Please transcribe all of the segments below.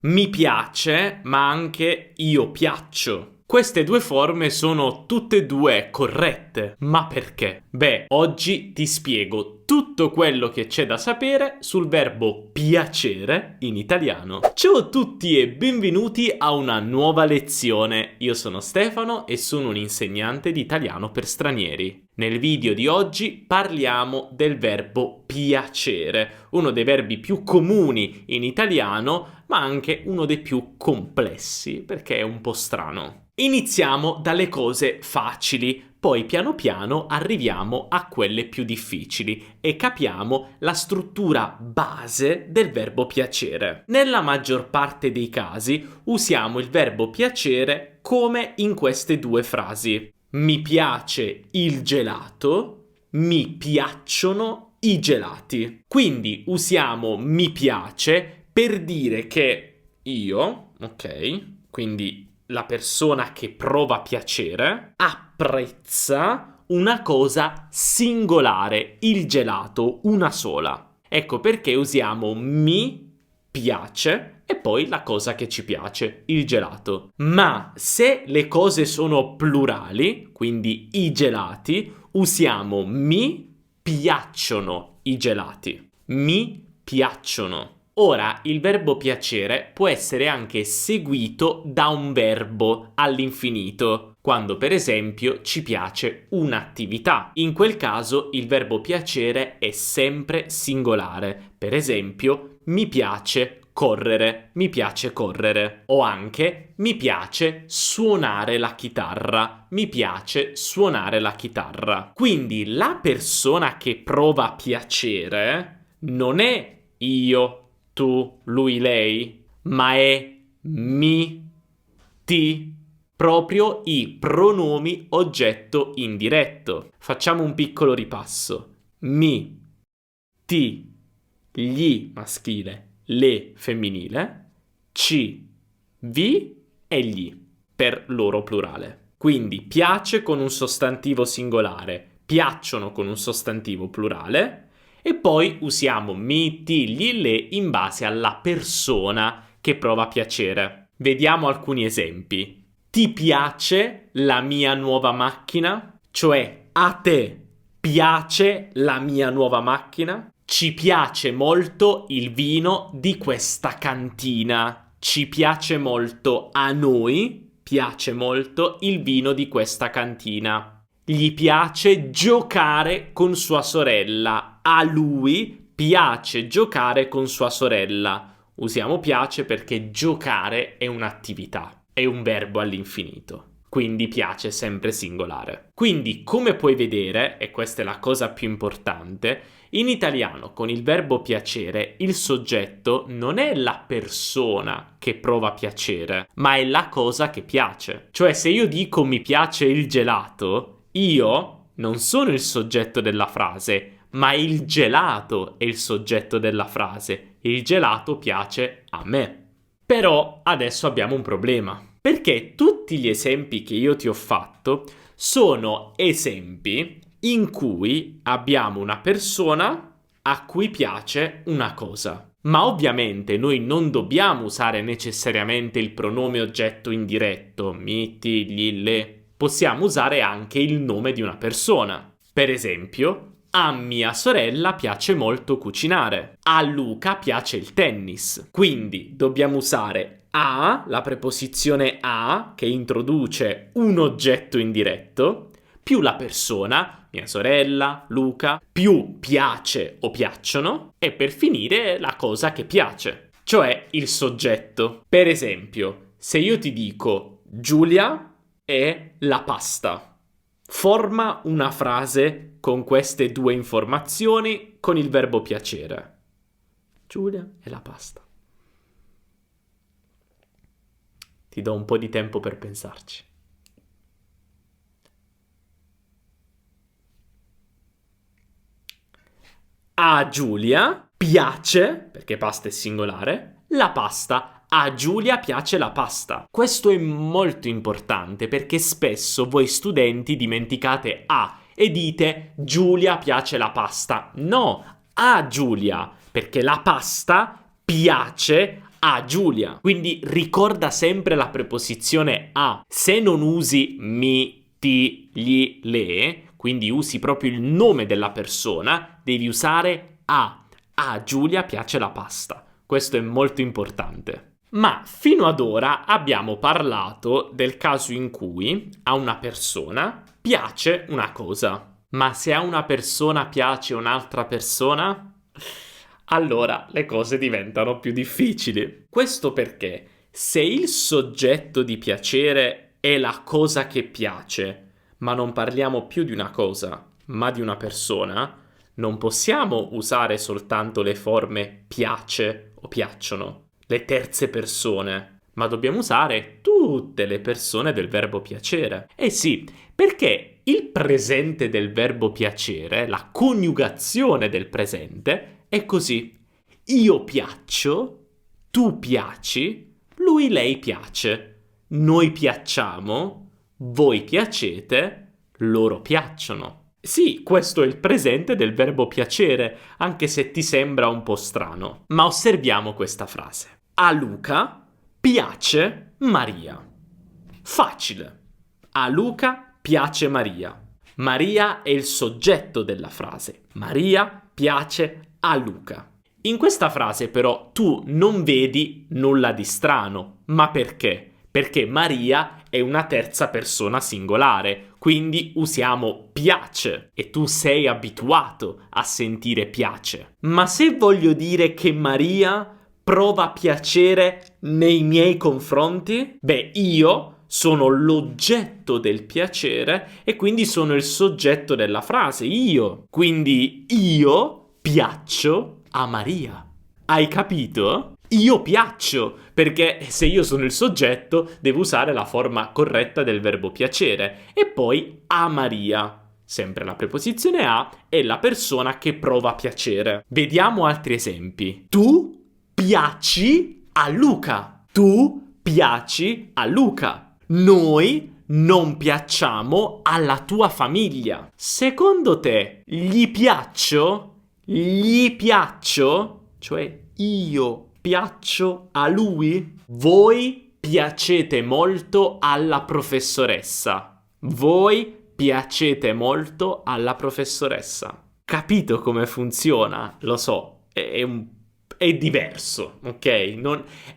Mi piace, ma anche io piaccio. Queste due forme sono tutte e due corrette. Ma perché? Beh, oggi ti spiego tutto quello che c'è da sapere sul verbo piacere in italiano. Ciao a tutti e benvenuti a una nuova lezione. Io sono Stefano e sono un insegnante di italiano per stranieri. Nel video di oggi parliamo del verbo piacere, uno dei verbi più comuni in italiano, ma anche uno dei più complessi, perché è un po' strano. Iniziamo dalle cose facili, poi piano piano arriviamo a quelle più difficili e capiamo la struttura base del verbo piacere. Nella maggior parte dei casi usiamo il verbo piacere come in queste due frasi. Mi piace il gelato, mi piacciono i gelati. Quindi usiamo mi piace per dire che io, ok, quindi la persona che prova piacere, apprezza una cosa singolare, il gelato, una sola. Ecco perché usiamo mi piace e poi la cosa che ci piace, il gelato. Ma se le cose sono plurali, quindi i gelati, usiamo mi piacciono i gelati. Mi piacciono. Ora, il verbo piacere può essere anche seguito da un verbo all'infinito, quando per esempio ci piace un'attività. In quel caso il verbo piacere è sempre singolare. Per esempio, mi piace correre, mi piace correre. O anche mi piace suonare la chitarra, mi piace suonare la chitarra. Quindi la persona che prova piacere non è io, tu, lui, lei, ma è mi, ti, proprio i pronomi oggetto indiretto. Facciamo un piccolo ripasso. Mi, ti, gli maschile, le femminile, ci, vi e gli per loro plurale. Quindi piace con un sostantivo singolare, piacciono con un sostantivo plurale, e poi usiamo mi, ti, gli, le in base alla persona che prova piacere. Vediamo alcuni esempi. Ti piace la mia nuova macchina? Cioè, a te piace la mia nuova macchina? Ci piace molto il vino di questa cantina. Ci piace molto a noi, piace molto il vino di questa cantina. Gli piace giocare con sua sorella. A lui piace giocare con sua sorella. Usiamo piace perché giocare è un'attività, è un verbo all'infinito. Quindi piace sempre singolare. Quindi, come puoi vedere, e questa è la cosa più importante, in italiano con il verbo piacere il soggetto non è la persona che prova piacere, ma è la cosa che piace. Cioè, se io dico mi piace il gelato, io non sono il soggetto della frase, ma il gelato è il soggetto della frase. Il gelato piace a me. Però adesso abbiamo un problema, perché tutti gli esempi che io ti ho fatto sono esempi in cui abbiamo una persona a cui piace una cosa. Ma ovviamente noi non dobbiamo usare necessariamente il pronome oggetto indiretto, mi, ti, gli, le. Possiamo usare anche il nome di una persona. Per esempio, a mia sorella piace molto cucinare. A Luca piace il tennis. Quindi dobbiamo usare a, la preposizione a, che introduce un oggetto indiretto, più la persona, mia sorella, Luca, più piace o piacciono, e per finire la cosa che piace, cioè il soggetto. Per esempio, se io ti dico Giulia è la pasta, forma una frase con queste due informazioni con il verbo piacere. Giulia è la pasta. Ti do un po' di tempo per pensarci. A Giulia piace, perché pasta è singolare, la pasta. A Giulia piace la pasta. Questo è molto importante perché spesso voi studenti dimenticate A e dite Giulia piace la pasta. No, a Giulia, perché la pasta piace a Giulia. Quindi ricorda sempre la preposizione a. Se non usi mi, ti, gli, le, quindi usi proprio il nome della persona, devi usare a. A Giulia piace la pasta. Questo è molto importante. Ma fino ad ora abbiamo parlato del caso in cui a una persona piace una cosa. Ma se a una persona piace un'altra persona, allora le cose diventano più difficili. Questo perché se il soggetto di piacere è la cosa che piace, ma non parliamo più di una cosa, ma di una persona, non possiamo usare soltanto le forme piace o piacciono, le terze persone, ma dobbiamo usare tutte le persone del verbo piacere. Eh sì, perché il presente del verbo piacere, la coniugazione del presente, è così. Io piaccio, tu piaci, lui, lei piace, noi piacciamo, voi piacete, loro piacciono. Sì, questo è il presente del verbo piacere, anche se ti sembra un po' strano. Ma osserviamo questa frase. A Luca piace Maria. Facile. A Luca piace Maria. Maria è il soggetto della frase. Maria piace a Luca. In questa frase però tu non vedi nulla di strano. Ma perché? Perché Maria è una terza persona singolare, quindi usiamo piace e tu sei abituato a sentire piace. Ma se voglio dire che Maria prova piacere nei miei confronti, beh, io sono l'oggetto del piacere e quindi sono il soggetto della frase, io. Quindi io piaccio a Maria. Hai capito? Io piaccio, perché se io sono il soggetto devo usare la forma corretta del verbo piacere e poi a Maria. Sempre la preposizione a è la persona che prova piacere. Vediamo altri esempi. Tu piaci a Luca. Tu piaci a Luca. Noi non piacciamo alla tua famiglia. Secondo te gli piaccio? Gli piaccio? Cioè io piaccio a lui? Voi piacete molto alla professoressa. Voi piacete molto alla professoressa. Capito come funziona? Lo so, è diverso, ok?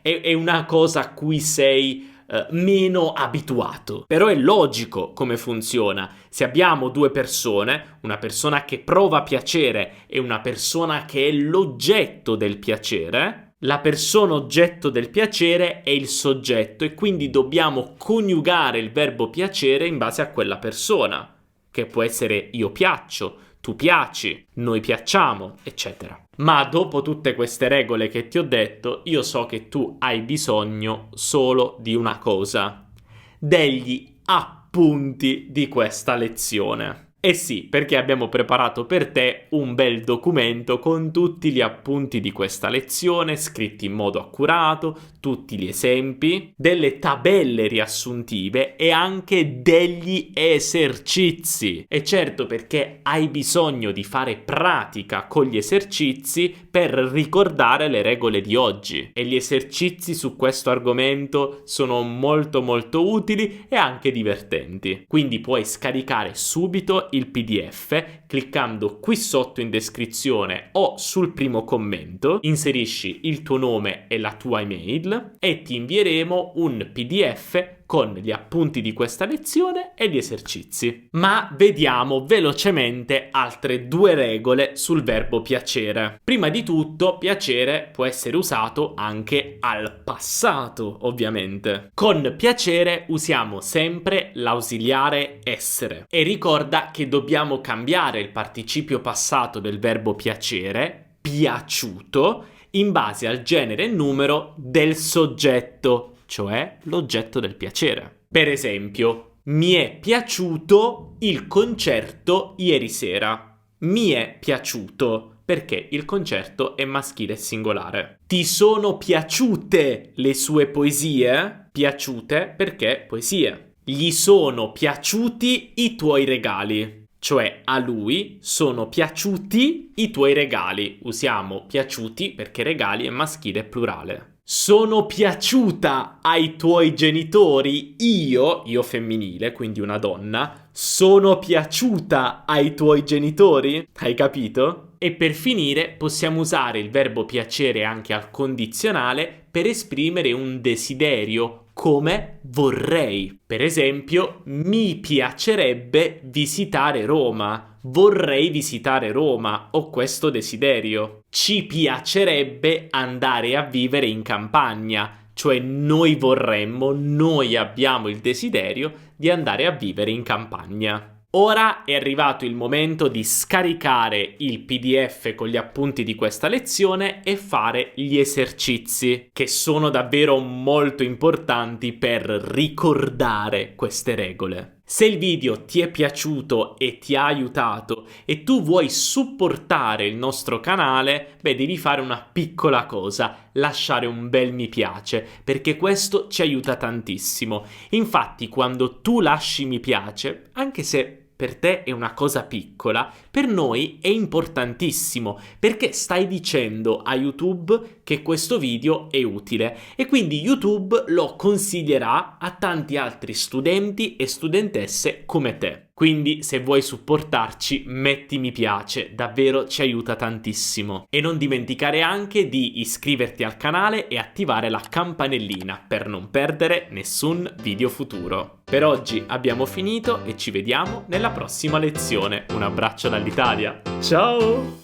È una cosa a cui sei meno abituato. Però è logico come funziona. Se abbiamo due persone, una persona che prova piacere e una persona che è l'oggetto del piacere, la persona oggetto del piacere è il soggetto e quindi dobbiamo coniugare il verbo piacere in base a quella persona, che può essere io piaccio, tu piaci, noi piacciamo, eccetera. Ma dopo tutte queste regole che ti ho detto, io so che tu hai bisogno solo di una cosa: degli appunti di questa lezione. Eh sì, perché abbiamo preparato per te un bel documento con tutti gli appunti di questa lezione, scritti in modo accurato, tutti gli esempi, delle tabelle riassuntive e anche degli esercizi. E certo, perché hai bisogno di fare pratica con gli esercizi per ricordare le regole di oggi. E gli esercizi su questo argomento sono molto utili e anche divertenti. Quindi puoi scaricare subito il PDF cliccando qui sotto in descrizione o sul primo commento, inserisci il tuo nome e la tua email e ti invieremo un PDF con gli appunti di questa lezione e gli esercizi. Ma vediamo velocemente altre due regole sul verbo piacere. Prima di tutto, piacere può essere usato anche al passato, ovviamente. Con piacere usiamo sempre l'ausiliare essere. E ricorda che dobbiamo cambiare il participio passato del verbo piacere, piaciuto, in base al genere e numero del soggetto, cioè l'oggetto del piacere. Per esempio, mi è piaciuto il concerto ieri sera. Mi è piaciuto perché il concerto è maschile e singolare. Ti sono piaciute le sue poesie? Piaciute perché poesie. Gli sono piaciuti i tuoi regali. Cioè a lui sono piaciuti i tuoi regali. Usiamo piaciuti perché regali è maschile e plurale. Sono piaciuta ai tuoi genitori? Io femminile, quindi una donna, sono piaciuta ai tuoi genitori? Hai capito? E per finire possiamo usare il verbo piacere anche al condizionale per esprimere un desiderio, come vorrei. Per esempio, mi piacerebbe visitare Roma. Vorrei visitare Roma, ho questo desiderio. Ci piacerebbe andare a vivere in campagna, cioè noi abbiamo il desiderio di andare a vivere in campagna. Ora è arrivato il momento di scaricare il PDF con gli appunti di questa lezione e fare gli esercizi, che sono davvero molto importanti per ricordare queste regole. Se il video ti è piaciuto e ti ha aiutato e tu vuoi supportare il nostro canale, devi fare una piccola cosa, lasciare un bel mi piace, perché questo ci aiuta tantissimo. Infatti, quando tu lasci mi piace, anche se per te è una cosa piccola, per noi è importantissimo, perché stai dicendo a YouTube che questo video è utile e quindi YouTube lo consiglierà a tanti altri studenti e studentesse come te. Quindi se vuoi supportarci, metti mi piace, davvero ci aiuta tantissimo. E non dimenticare anche di iscriverti al canale e attivare la campanellina per non perdere nessun video futuro. Per oggi abbiamo finito e ci vediamo nella prossima lezione. Un abbraccio dall'Italia. Ciao!